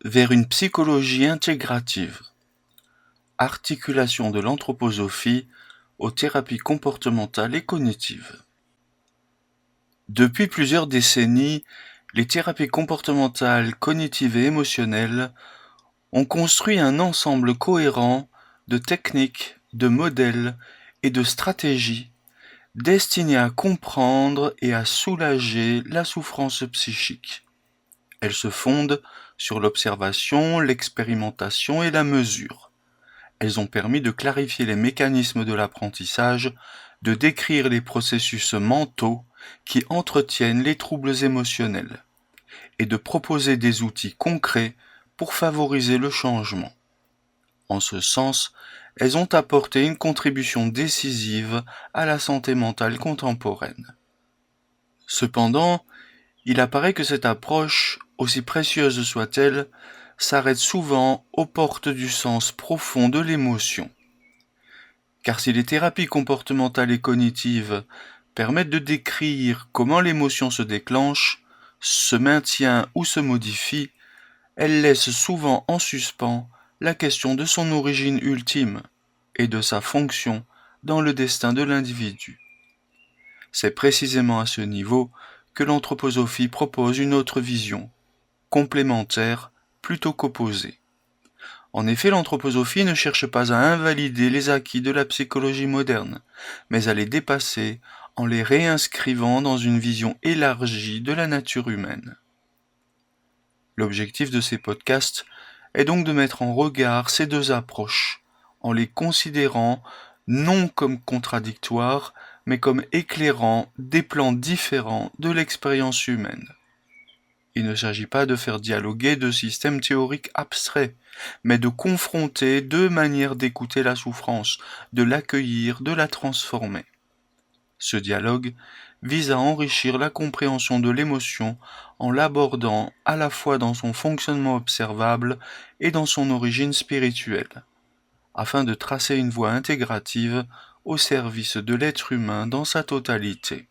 vers une psychologie intégrative. Articulation de l'anthroposophie aux thérapies comportementales et cognitives. Depuis plusieurs décennies, les thérapies comportementales, cognitives et émotionnelles ont construit un ensemble cohérent de techniques, de modèles et de stratégies destinés à comprendre et à soulager la souffrance psychique. Elles se fondent sur l'observation, l'expérimentation et la mesure. Elles ont permis de clarifier les mécanismes de l'apprentissage, de décrire les processus mentaux qui entretiennent les troubles émotionnels, et de proposer des outils concrets pour favoriser le changement. En ce sens, elles ont apporté une contribution décisive à la santé mentale contemporaine. Cependant, il apparaît que cette approche, aussi précieuse soit-elle, s'arrête souvent aux portes du sens profond de l'émotion. Car si les thérapies comportementales et cognitives permettent de décrire comment l'émotion se déclenche, se maintient ou se modifie, elles laissent souvent en suspens la question de son origine ultime et de sa fonction dans le destin de l'individu. C'est précisément à ce niveau que l'anthroposophie propose une autre vision, complémentaire plutôt qu'opposée. En effet, l'anthroposophie ne cherche pas à invalider les acquis de la psychologie moderne, mais à les dépasser en les réinscrivant dans une vision élargie de la nature humaine. L'objectif de ces podcasts est donc de mettre en regard ces deux approches, en les considérant non comme contradictoires, mais comme éclairant des plans différents de l'expérience humaine. Il ne s'agit pas de faire dialoguer deux systèmes théoriques abstraits, mais de confronter deux manières d'écouter la souffrance, de l'accueillir, de la transformer. Ce dialogue vise à enrichir la compréhension de l'émotion en l'abordant à la fois dans son fonctionnement observable et dans son origine spirituelle, afin de tracer une voie intégrative au service de l'être humain dans sa totalité.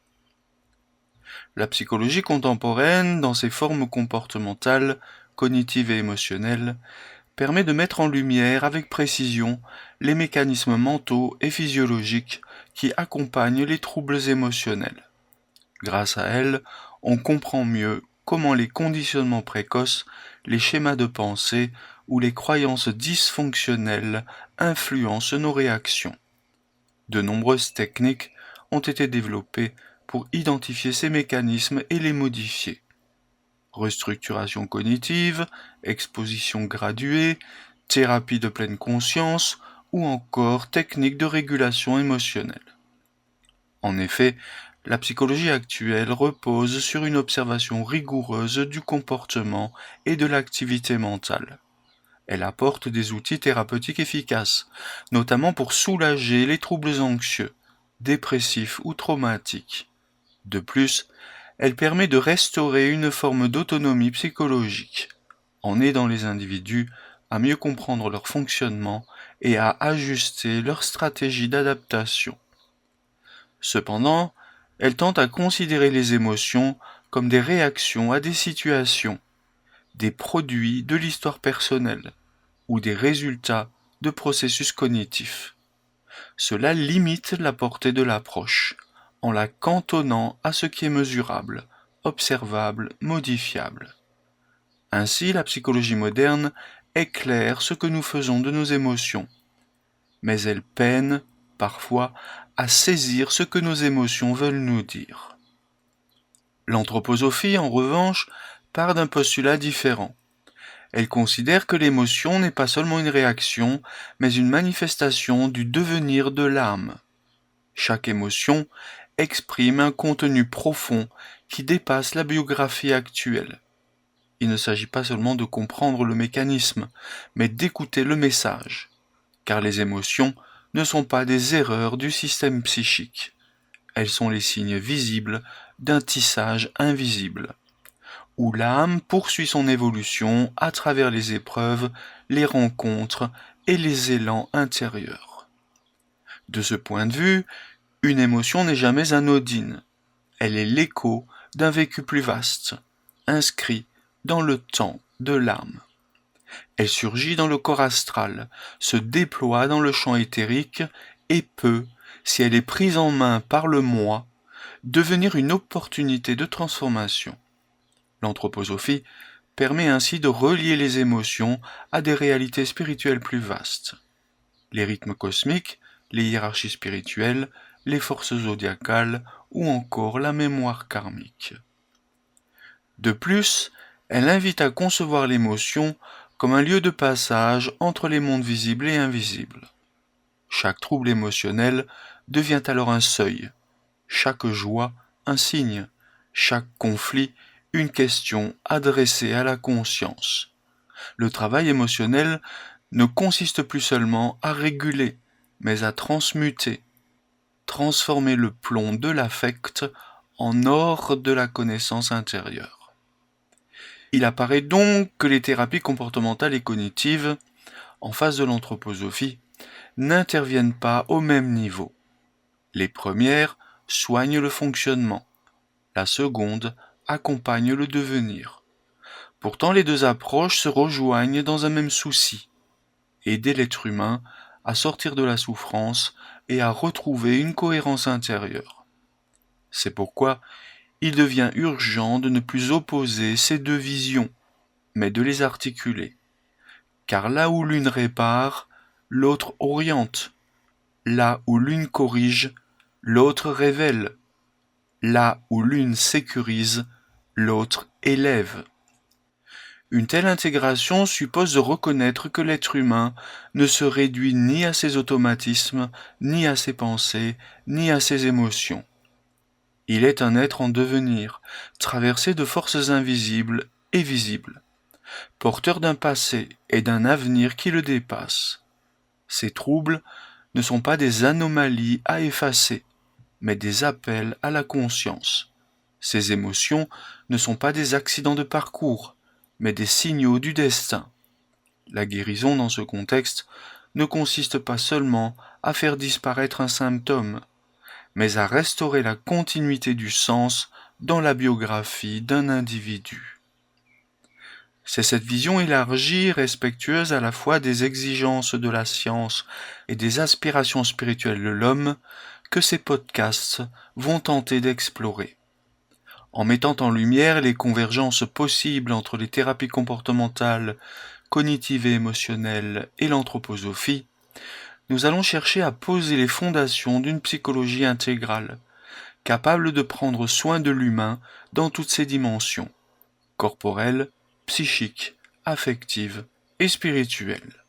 La psychologie contemporaine, dans ses formes comportementales, cognitives et émotionnelles, permet de mettre en lumière avec précision les mécanismes mentaux et physiologiques qui accompagnent les troubles émotionnels. Grâce à elle, on comprend mieux comment les conditionnements précoces, les schémas de pensée ou les croyances dysfonctionnelles influencent nos réactions. De nombreuses techniques ont été développées pour identifier ces mécanismes et les modifier. Restructuration cognitive, exposition graduée, thérapie de pleine conscience ou encore techniques de régulation émotionnelle. En effet, la psychologie actuelle repose sur une observation rigoureuse du comportement et de l'activité mentale. Elle apporte des outils thérapeutiques efficaces, notamment pour soulager les troubles anxieux, dépressifs ou traumatiques. De plus, elle permet de restaurer une forme d'autonomie psychologique, en aidant les individus à mieux comprendre leur fonctionnement et à ajuster leur stratégie d'adaptation. Cependant, elle tente à considérer les émotions comme des réactions à des situations, des produits de l'histoire personnelle ou des résultats de processus cognitifs. Cela limite la portée de l'approche, en la cantonnant à ce qui est mesurable, observable, modifiable. Ainsi, la psychologie moderne éclaire ce que nous faisons de nos émotions, mais elle peine, parfois, à saisir ce que nos émotions veulent nous dire. L'anthroposophie, en revanche, part d'un postulat différent. Elle considère que l'émotion n'est pas seulement une réaction, mais une manifestation du devenir de l'âme. Chaque émotion exprime un contenu profond qui dépasse la biographie actuelle. Il ne s'agit pas seulement de comprendre le mécanisme, mais d'écouter le message, car les émotions ne sont pas des erreurs du système psychique. Elles sont les signes visibles d'un tissage invisible, où l'âme poursuit son évolution à travers les épreuves, les rencontres et les élans intérieurs. De ce point de vue, une émotion n'est jamais anodine. Elle est l'écho d'un vécu plus vaste, inscrit dans le temps de l'âme. Elle surgit dans le corps astral, se déploie dans le champ éthérique et peut, si elle est prise en main par le moi, devenir une opportunité de transformation. L'anthroposophie permet ainsi de relier les émotions à des réalités spirituelles plus vastes. Les rythmes cosmiques, les hiérarchies spirituelles, les forces zodiacales ou encore la mémoire karmique. De plus, elle invite à concevoir l'émotion comme un lieu de passage entre les mondes visibles et invisibles. Chaque trouble émotionnel devient alors un seuil, chaque joie un signe, chaque conflit une question adressée à la conscience. Le travail émotionnel ne consiste plus seulement à réguler, mais à transmuter, transformer le plomb de l'affect en or de la connaissance intérieure. Il apparaît donc que les thérapies comportementales et cognitives, en face de l'anthroposophie, n'interviennent pas au même niveau. Les premières soignent le fonctionnement, la seconde accompagne le devenir. Pourtant, les deux approches se rejoignent dans un même souci, aider l'être humain à sortir de la souffrance et à retrouver une cohérence intérieure. C'est pourquoi il devient urgent de ne plus opposer ces deux visions, mais de les articuler. Car là où l'une répare, l'autre oriente. Là où l'une corrige, l'autre révèle. Là où l'une sécurise, l'autre élève. Une telle intégration suppose de reconnaître que l'être humain ne se réduit ni à ses automatismes, ni à ses pensées, ni à ses émotions. Il est un être en devenir, traversé de forces invisibles et visibles, porteur d'un passé et d'un avenir qui le dépassent. Ces troubles ne sont pas des anomalies à effacer, mais des appels à la conscience. Ces émotions ne sont pas des accidents de parcours, mais des signaux du destin. La guérison dans ce contexte ne consiste pas seulement à faire disparaître un symptôme, mais à restaurer la continuité du sens dans la biographie d'un individu. C'est cette vision élargie, respectueuse à la fois des exigences de la science et des aspirations spirituelles de l'homme, que ces podcasts vont tenter d'explorer. En mettant en lumière les convergences possibles entre les thérapies comportementales, cognitives et émotionnelles et l'anthroposophie, nous allons chercher à poser les fondations d'une psychologie intégrale, capable de prendre soin de l'humain dans toutes ses dimensions, corporelle, psychique, affective et spirituelle.